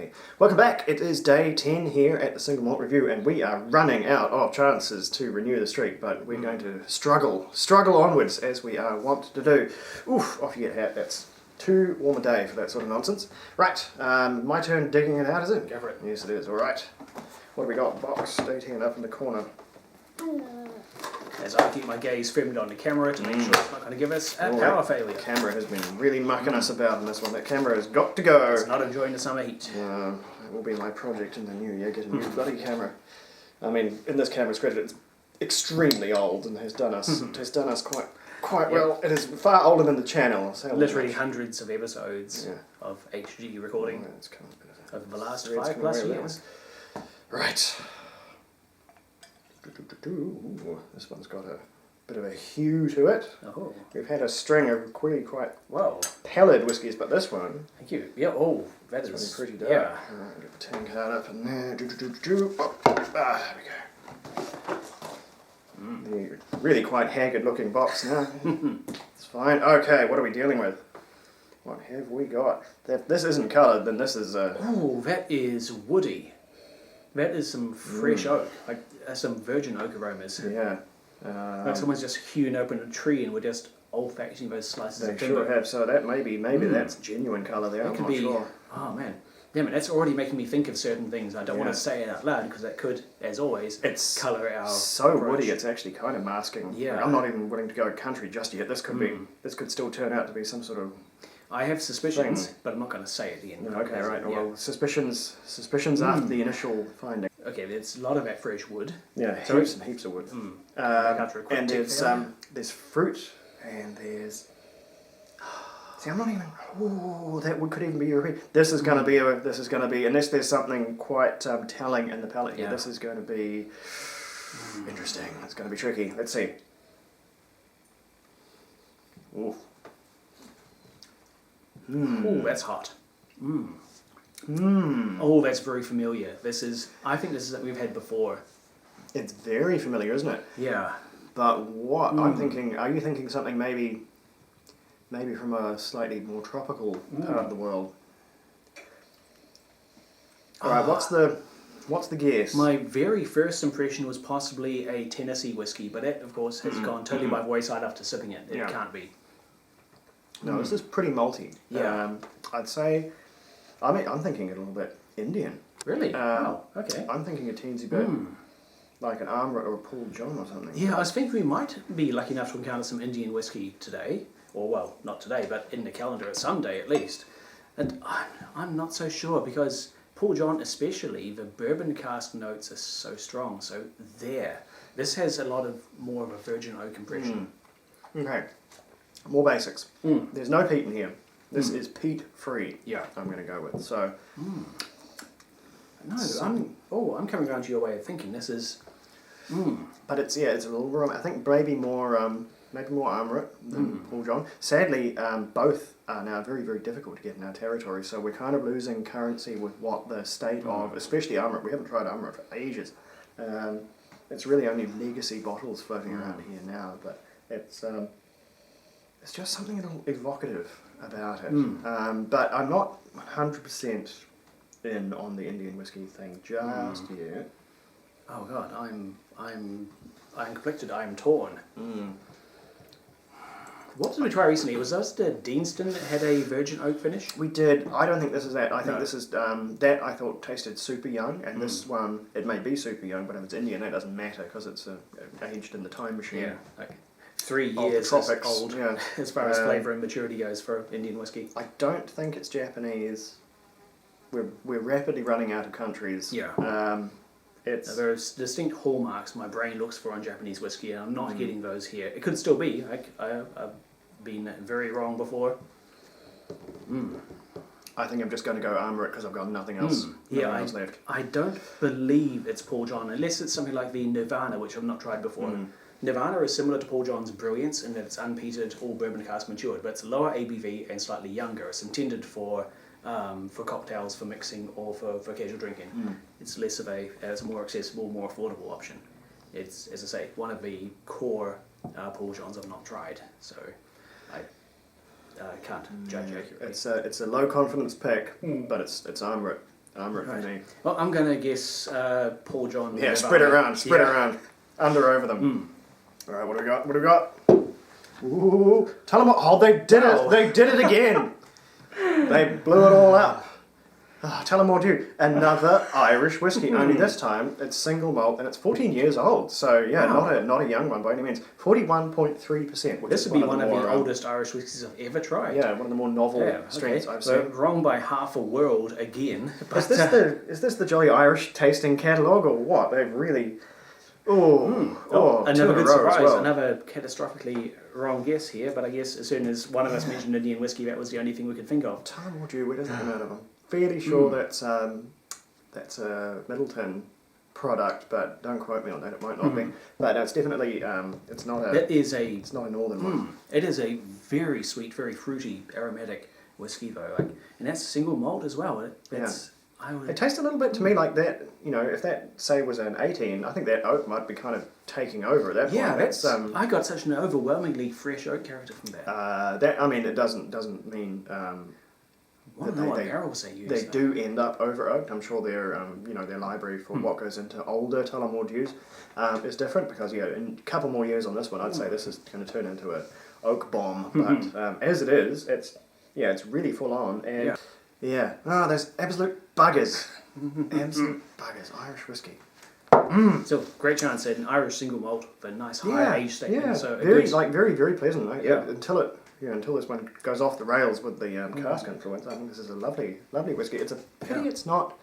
Okay, welcome back. It is day 10 here at the Single Malt Review, and we are running out of chances to renew the streak, but we're going to struggle onwards as we are wont to do. Oof, off you get, hat. That's too warm a day for that sort of nonsense. Right, my turn digging it out, is it? Go for it. Yes, it is. All right. What have we got? Box, day 10 up in the corner. As I keep my gaze firmly on the camera to make sure it's not going to give us a power failure. The camera has been really mucking us about in this one. That camera has got to go. It's not enjoying the summer heat. That will be my project in the new year, get a new bloody camera. I mean, in this camera's credit, it's extremely old and has done us quite well. It is far older than the channel. Literally hundreds of episodes of HG recording over the last 5+ years. Right. Ooh, this one's got a bit of a hue to it. Oh. We've had a string of really quite Whoa. pallid whiskies, but this one... Thank you. Yeah, oh, that is pretty dark. Yeah. Alright, get the tin card up and there. There we go. The really quite haggard looking box now. It's fine. Okay, what are we dealing with? What have we got? If this isn't coloured, then this is a... Oh, that is woody. That is some fresh oak, like some virgin oak aromas. Yeah. Like someone's just hewn open a tree and we're just olfacting those slices of timber. They sure have, so that maybe that's genuine colour there, I'm not sure. Oh man. Yeah, man, that's already making me think of certain things. I don't want to say it out loud because that could, as always, colour our so approach. woody. It's actually kind of masking. Yeah, I'm not even willing to go country just yet. This could be. This could still turn out to be some sort of. I have suspicions, but I'm not going to say at the end. Okay, right. Well, suspicions after the initial finding. Okay, there's a lot of that fresh wood. Yeah, heaps and heaps of wood. And there's fruit and there's. See, I'm not even. Oh, that wood could even be European. This is going to be unless there's something quite telling in the palate here. This is going to be interesting. It's going to be tricky. Let's see. Ooh. Oh, that's hot. Oh, that's very familiar. I think this is that we've had before. It's very familiar, isn't it? Yeah. But what I'm thinking, are you thinking something maybe from a slightly more tropical part of the world? All right, what's the guess? My very first impression was possibly a Tennessee whiskey, but that, of course, has gone totally by the wayside after sipping it. It can't be. No, this is pretty malty. Yeah. I'd say, I'm thinking a little bit Indian. Really? Oh, okay. I'm thinking a teensy bit like an Armret or a Paul John or something. Yeah, I was thinking we might be lucky enough to encounter some Indian whiskey today. Or, well, not today, but in the calendar at some day at least. And I'm not so sure because Paul John especially, the bourbon cask notes are so strong. So this has a lot of more of a virgin oak impression. Okay. More basics. There's no peat in here. This is peat-free. Yeah. I'm going to go with. So. No, I'm coming around to your way of thinking. This is. But it's a little. I think maybe more Armret than Paul John. Sadly, both are now very, very difficult to get in our territory. So we're kind of losing currency with what the state of, especially Armret. We haven't tried Armret for ages. It's really only legacy bottles floating around here now, but it's just something a little evocative about it. But I'm not 100% in on the Indian whiskey thing just yet. Oh God, I'm conflicted. I'm torn. What did we try recently? Was this the Deanston that had a virgin oak finish? We did. I don't think this is that. I think this is that. I thought tasted super young, and this one it may be super young, but if it's Indian, that doesn't matter because it's aged in the time machine. Yeah. Okay. 3 years is old as far as flavour and maturity goes for Indian whiskey. I don't think it's Japanese. We're rapidly running out of countries. Yeah. There's distinct hallmarks my brain looks for on Japanese whiskey, and I'm not getting those here. It could still be. I've been very wrong before. I think I'm just going to go Armret because I've got nothing else. Nothing else left. I don't believe it's Paul John, unless it's something like the Nirvana, which I've not tried before. Nirvana is similar to Paul John's Brilliance in that it's unpeated, all bourbon cask matured, but it's lower ABV and slightly younger. It's intended for cocktails, for mixing, or for casual drinking. It's less of it's a more accessible, more affordable option. It's, as I say, one of the core Paul Johns I've not tried, so I can't judge accurately. It's a low confidence pick, but it's Armret. Armouret for me. Well, I'm going to guess Paul John. Yeah, spread it around. Under over them. All right, what do we got? Ooh, tell them what. Oh, they did it. They did it again. They blew it all up. Oh, tell them what do. Another Irish whiskey. Only this time it's single malt and it's 14 years old. So yeah, not a young one by any means. 41.3%. This would be one of the oldest Irish whiskies I've ever tried. Yeah, one of the more novel strengths I've seen. Wrong by half a world again. Is this the Jolly Irish tasting catalogue or what? They've really. Another good surprise. Well. Another catastrophically wrong guess here, but I guess as soon as one of us mentioned Indian whiskey, that was the only thing we could think of. Tullamore Dew, where does it come out of? I'm fairly sure that's a Middleton product, but don't quote me on that. It might not be, but it's definitely it's not a. It's not a northern one. It is a very sweet, very fruity, aromatic whiskey though, and that's single malt as well. It tastes a little bit to me like that, if that, say, was an 18, I think that oak might be kind of taking over at that point. Yeah, that's, I got such an overwhelmingly fresh oak character from that. It doesn't mean... what barrels they use. They do end up over-oaked. I'm sure their library for what goes into older Tullamore Dews is different, because, in a couple more years on this one, I'd say this is going to turn into an oak bomb. But as it is, it's really full on, and... Yeah. Those absolute buggers. Absolute buggers. Irish whiskey. So great chance at an Irish single malt with a nice high age statement. Yeah. So very, very pleasant. Until this one goes off the rails with the cask influence. I think this is a lovely, lovely whiskey. It's a pity it's not.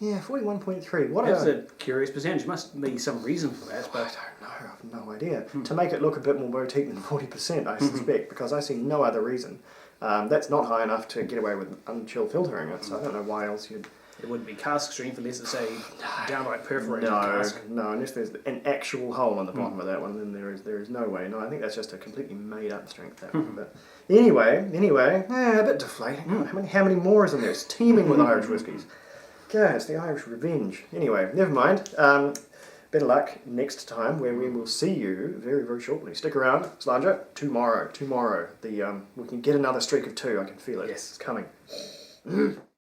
41.3. That's a curious percentage. Must be some reason for that, but I don't know. I have no idea. To make it look a bit more boutique than 40%, I suspect, because I see no other reason. That's not high enough to get away with unchill filtering it, so I don't know why else you'd... It wouldn't be cask strength unless it's a downright perforated cask. No, unless there's an actual hole on the bottom of that one, then there is no way. No, I think that's just a completely made up strength. That one. But anyway, a bit deflating. How many more is in there? It's teeming with Irish whiskies. God, it's the Irish revenge. Anyway, never mind. Better luck next time, where we will see you very, very shortly. Stick around, Slanger. Tomorrow, we can get another streak of 2. I can feel it. Yes. It's coming.